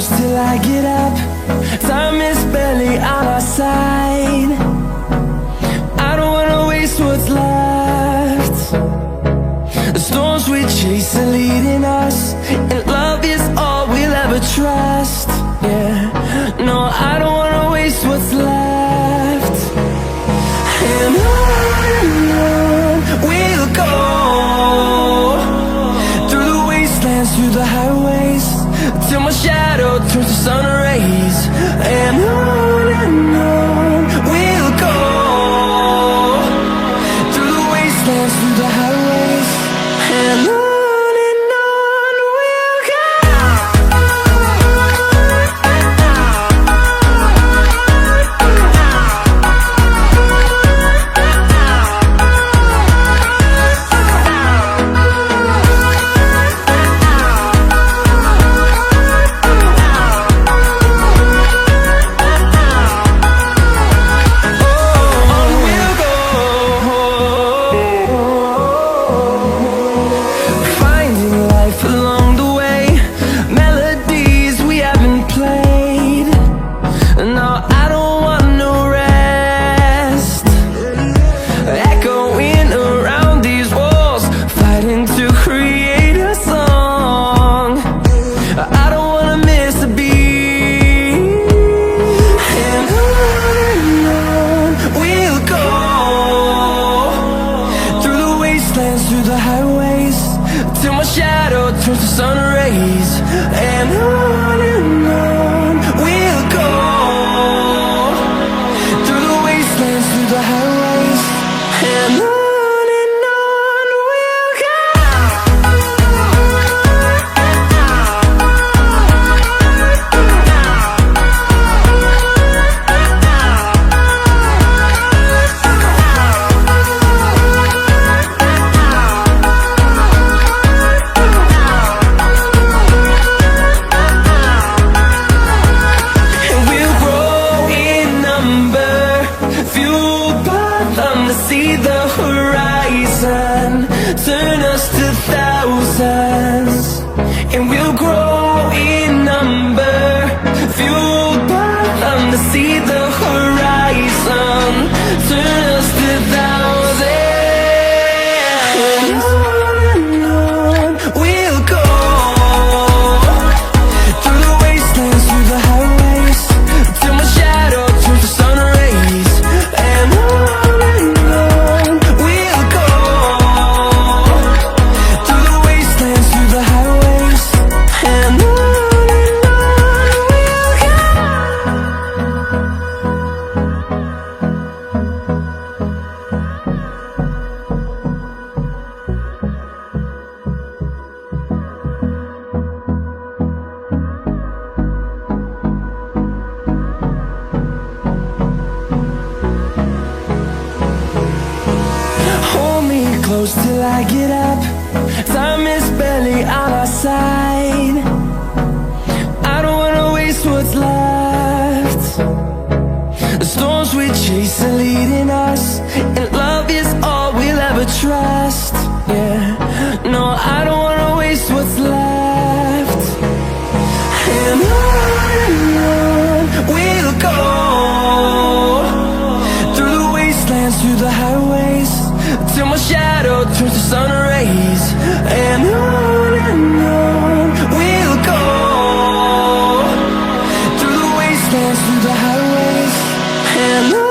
close till I get up. Time is barely on our side. I don't wanna waste what's left. The storms we chase are leading us, and love is all we'll ever trust. Yeah, no, I don't wanna waste what's left. And on we'll go, through the wastelands, through the highways, till my shadow turns to sun rays. And on we'll go, through the wastelands, through the highways, and on we'll go. Through the highways, till my shadow turns to sun rays. And on we'll go, through the wastelands, through the highways, and on we'll go. See the horizon, turn us to thousands, and we'll grow in number, fueled by them. To see the horizon, turn us to thousands, and on we'll go, through the wastelands, through the highways, till my shadow turns to sun rays. And close till I get up. Time is barely on our side. I don't wanna waste what's left. The storms we chase are leading us, and love is all we'll ever trust. Yeah, no, I don't wanna waste what's left. And on we'll go, through the wastelands, through the highways, till my shadow turns to sun rays. And on we'll go, through the wastelands, through the highways, and on.